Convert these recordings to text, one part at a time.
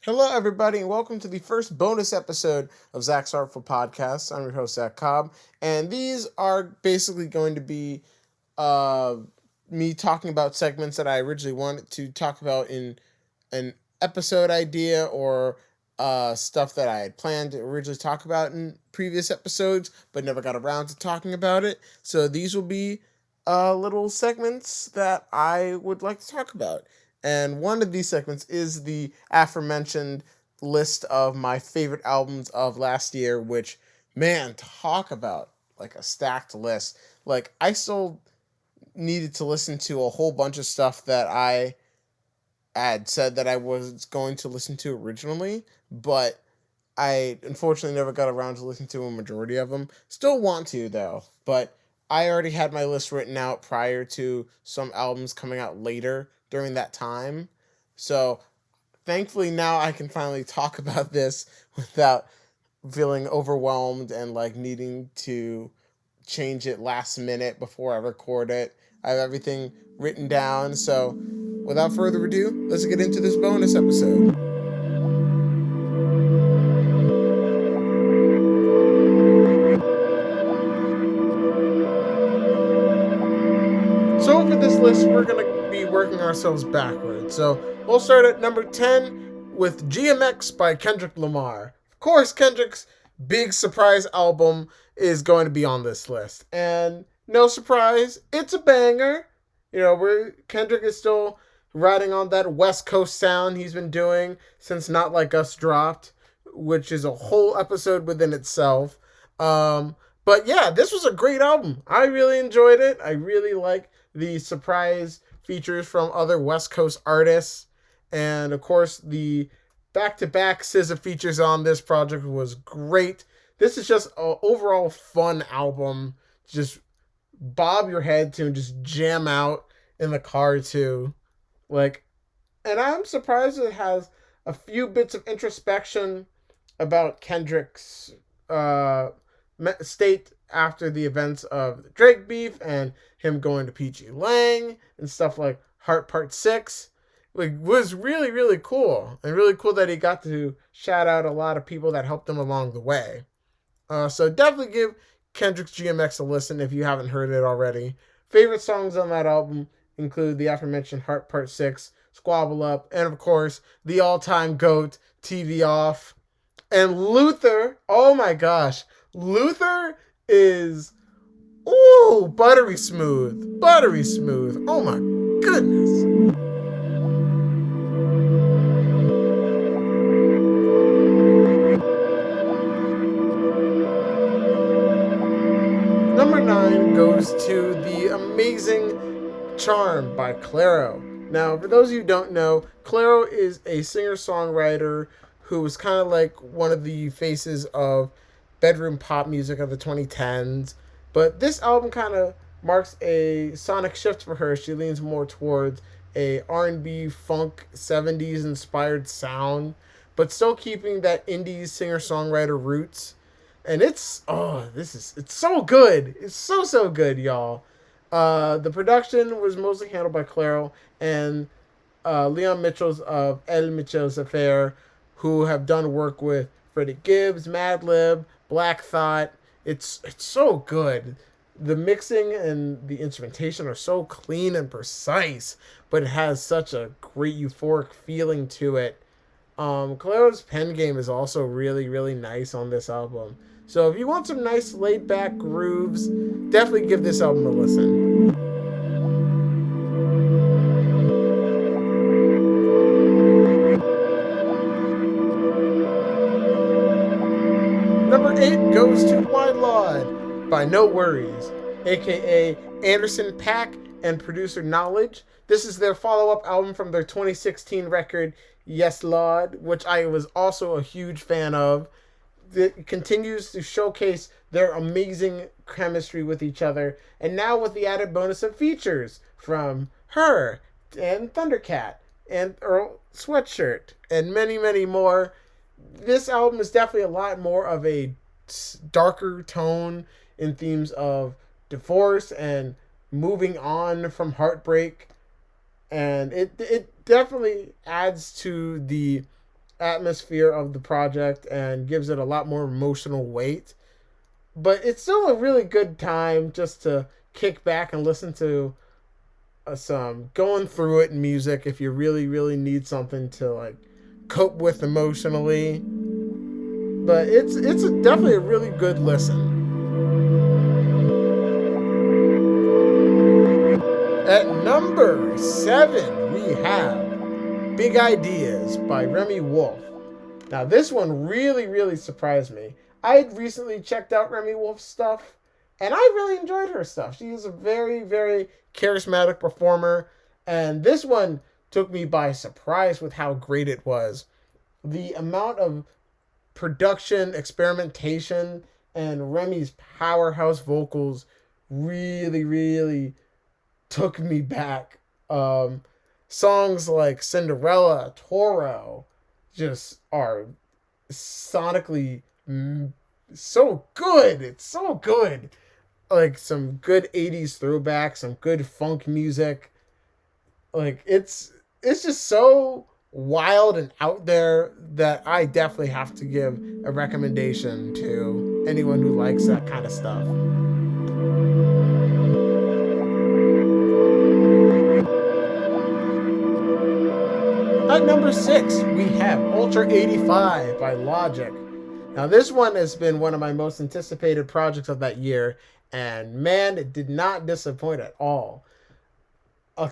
Hello, everybody, and welcome to the first bonus episode of Zach's Artful Podcast. I'm your host, Zach Cobb, and these are basically going to be uh, me talking about segments that I originally wanted to talk about in an episode idea or stuff that I had planned to originally talk about in previous episodes, but never got around to talking about it. So these will be little segments that I would like to talk about. And one of these segments is the aforementioned list of my favorite albums of last year, which, man, talk about like a stacked list. Like, I still needed to listen to a whole bunch of stuff that I had said that I was going to listen to originally, but I unfortunately never got around to listening to a majority of them. Still want to, though, but I already had my list written out prior to some albums coming out later during that time. So thankfully now I can finally talk about this without feeling overwhelmed and like needing to change it last minute before I record it. I have everything written down. So without further ado, let's get into this bonus episode. So for this list, we're going to be working ourselves backwards. So we'll start at number 10 with GMX by Kendrick Lamar. Of course, Kendrick's big surprise album is going to be on this list. And no surprise, it's a banger. You know, Kendrick is still riding on that West Coast sound he's been doing since Not Like Us dropped, which is a whole episode within itself. But yeah, this was a great album. I really enjoyed it. I really like the surprise features from other West Coast artists. And of course, the back-to-back SZA features on this project was great. This is just an overall fun album. Just bob your head to and just jam out in the car too. Like, and I'm surprised it has a few bits of introspection about Kendrick's state after the events of the Drake beef and him going to PG Lang and stuff like Heart Part 6. Like, was really, really cool. And really cool that he got to shout out a lot of people that helped him along the way. So definitely give Kendrick's GMX a listen if you haven't heard it already. Favorite songs on that album include the aforementioned Heart Part 6, Squabble Up, and of course, the all-time GOAT, TV Off. And Luther, oh my gosh, Luther is, ooh, buttery smooth. Buttery smooth. Oh my goodness. Number 9 goes to the amazing Charm by Clairo. Now, for those of you who don't know, Clairo is a singer-songwriter who was kind of like one of the faces of bedroom pop music of the 2010s. But this album kind of marks a sonic shift for her. She leans more towards a R&B funk 70s inspired sound, but still keeping that indie singer-songwriter roots. And it's so good. It's so good, y'all. The production was mostly handled by Clairo and Leon Mitchells of El Mitchell's Affair, who have done work with Freddie Gibbs, Madlib, Black Thought. It's so good. The mixing and the instrumentation are so clean and precise, but it has such a great euphoric feeling to it. Clairo's pen game is also really, really nice on this album. So if you want some nice laid back grooves, definitely give this album a listen. Number 8 goes to Wide Lawed by No Worries, aka Anderson .Paak and producer Knowledge. This is their follow-up album from their 2016 record Yes Lord, which I was also a huge fan of. It continues to showcase their amazing chemistry with each other, and now with the added bonus of features from Her and Thundercat and Earl Sweatshirt and many, many more. This album is definitely a lot more of a darker tone in themes of divorce and moving on from heartbreak, and it definitely adds to the atmosphere of the project and gives it a lot more emotional weight. But it's still a really good time just to kick back and listen to some going through it music if you really, really need something to like cope with emotionally. But definitely a really good listen. At number 7, we have Big Ideas by Remy Wolf. Now, this one really, really surprised me. I had recently checked out Remy Wolf's stuff, and I really enjoyed her stuff. She is a very, very charismatic performer, and this one took me by surprise with how great it was. The amount of production, experimentation, and Remy's powerhouse vocals really, really took me back. Songs like Cinderella, Toro, just are sonically so good. It's so good. Like some good 80s throwback, some good funk music. Like it's just so wild and out there that I definitely have to give a recommendation to anyone who likes that kind of stuff. At number 6, we have Ultra 85 by Logic. Now, this one has been one of my most anticipated projects of that year, and man, it did not disappoint at all.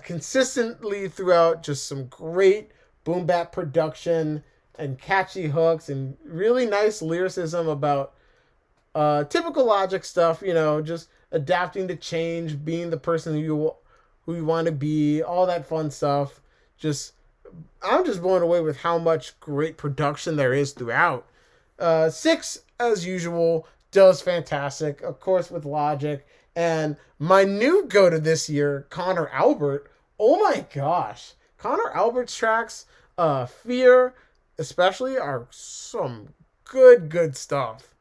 Consistently throughout, just some great boom bap production and catchy hooks and really nice lyricism about typical Logic stuff, just adapting to change, being the person who you want to be, all that fun stuff. I'm just blown away with how much great production there is throughout. 6, as usual, does fantastic, of course, with Logic. And my new go-to this year, Connor Albert. Oh my gosh. Connor Albert's tracks, Fear especially, are some good stuff.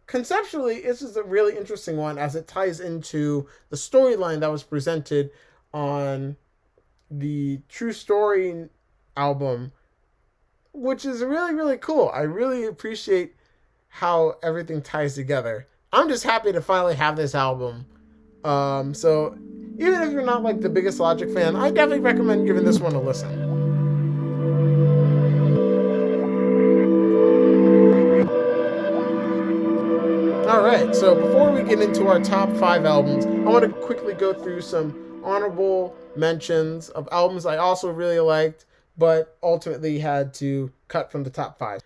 Conceptually, this is a really interesting one as it ties into the storyline that was presented on the True Story album, which is really, really cool. I really appreciate how everything ties together. I'm just happy to finally have this album. So even if you're not like the biggest Logic fan, I definitely recommend giving this one a listen. Alright, so before we get into our top 5 albums, I want to quickly go through some honorable mentions of albums I also really liked, but ultimately had to cut from the top 5.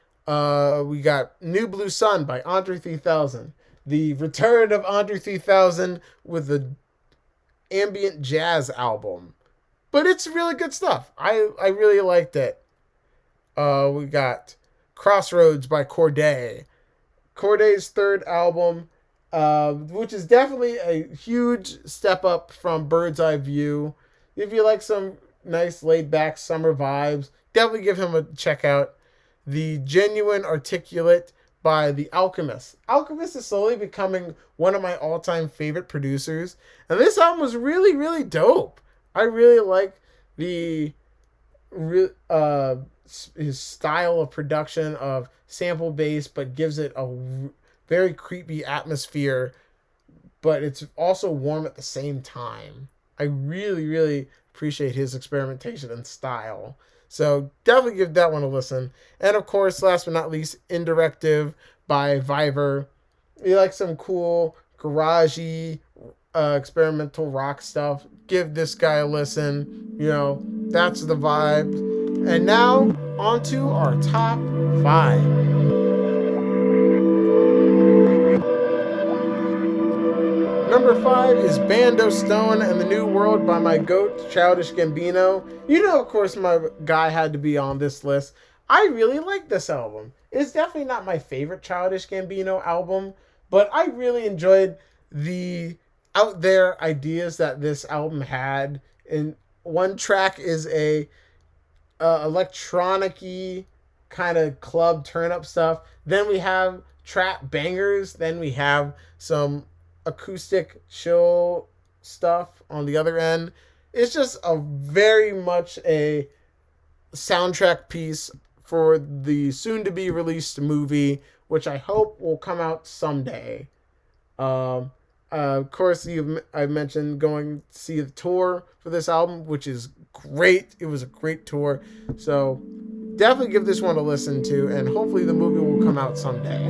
We got New Blue Sun by Andre 3000. The return of Andre 3000 with the ambient jazz album. But it's really good stuff. I really liked it. We got Crossroads by Corday. Corday's third album, which is definitely a huge step up from Bird's Eye View. If you like some nice laid-back summer vibes, definitely give him a check out. The Genuine Articulate by The Alchemist. Alchemist is slowly becoming one of my all-time favorite producers, and this album was really, really dope. I really like his style of production of sample bass, but gives it a very creepy atmosphere, but it's also warm at the same time. I really, really appreciate his experimentation and style. So definitely give that one a listen. And of course, last but not least, Indirective by Viver. You like some cool garagey experimental rock stuff, give this guy a listen. That's the vibe. And now on to our top 5. Number 5 is Bando Stone and the New World by my GOAT, Childish Gambino. Of course, my guy had to be on this list. I really like this album. It's definitely not my favorite Childish Gambino album, but I really enjoyed the out there ideas that this album had. And one track is a electronic-y kind of club turn-up stuff. Then we have trap bangers. Then we have some acoustic chill stuff on the other end. It's just a very much a soundtrack piece for the soon-to-be released movie, which I hope will come out someday. Of course, I mentioned going to see the tour for this album, which is great. It was a great tour. So definitely give this one a listen to, and hopefully the movie will come out someday.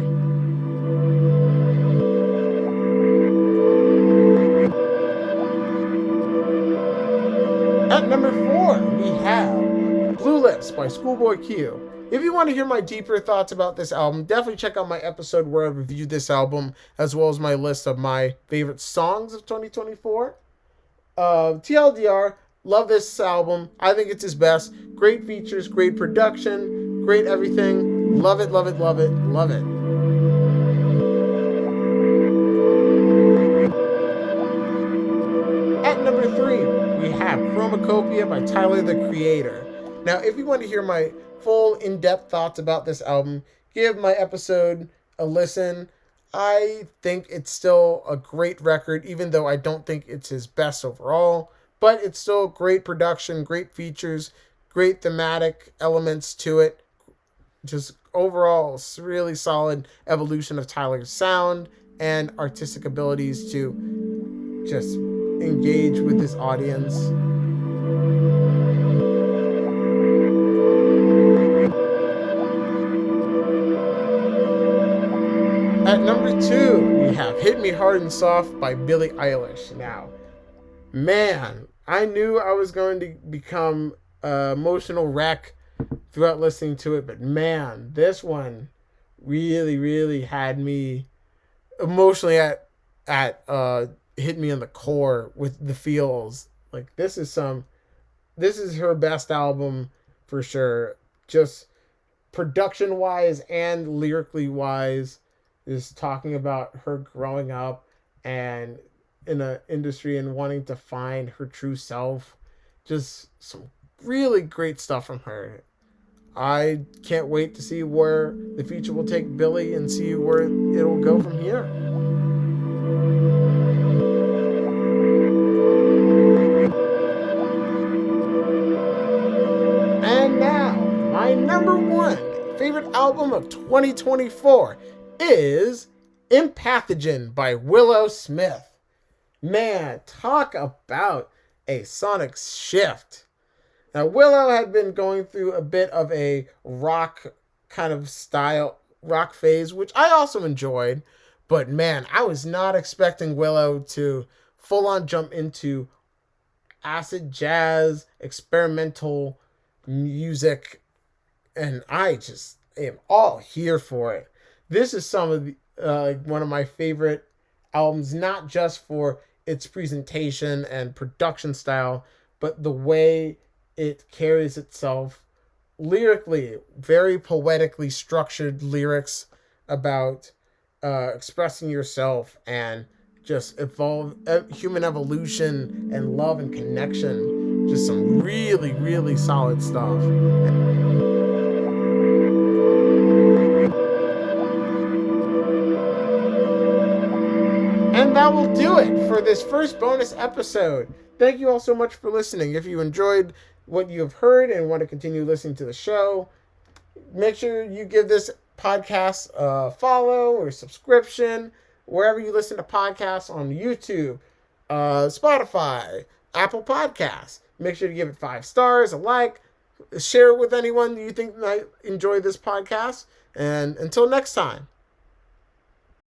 At number 4, we have Blue Lips by Schoolboy Q. If you want to hear my deeper thoughts about this album, definitely check out my episode where I reviewed this album, as well as my list of my favorite songs of 2024. TLDR, love this album. I think it's his best. Great features, great production, great everything. Love it, love it, love it, love it. At number 3, we have Chromacopia by Tyler, the Creator. Now, if you want to hear my full in-depth thoughts about this album, give my episode a listen. I think it's still a great record, even though I don't think it's his best overall. But it's still great production, great features, great thematic elements to it. Just overall, it's really solid evolution of Tyler's sound and artistic abilities to just engage with his audience. At number 2, we have Hit Me Hard and Soft by Billie Eilish. Now, man, I knew I was going to become an emotional wreck throughout listening to it, but man, this one really, really had me emotionally hit me in the core with the feels. Like, this is her best album for sure. Just production wise and lyrically wise, is talking about her growing up and in an industry and wanting to find her true self. Just some really great stuff from her. I can't wait to see where the future will take Billie and see where it'll go from here. And now, my number 1 favorite album of 2024 is Empathogen by Willow Smith. Man, talk about a sonic shift. Now, Willow had been going through a bit of a rock kind of style, rock phase, which I also enjoyed. But man, I was not expecting Willow to full on jump into acid jazz, experimental music. And I just am all here for it. This is some of the, one of my favorite albums, not just for its presentation and production style, but the way it carries itself lyrically. Very poetically structured lyrics about expressing yourself and just human evolution and love and connection. Just some really, really solid stuff. And that will do it for this first bonus episode. Thank you all so much for listening. If you enjoyed what you have heard and want to continue listening to the show, make sure you give this podcast a follow or subscription wherever you listen to podcasts, on YouTube, Spotify, Apple Podcasts. Make sure to give it 5 stars, a like, share it with anyone you think might enjoy this podcast. And until next time.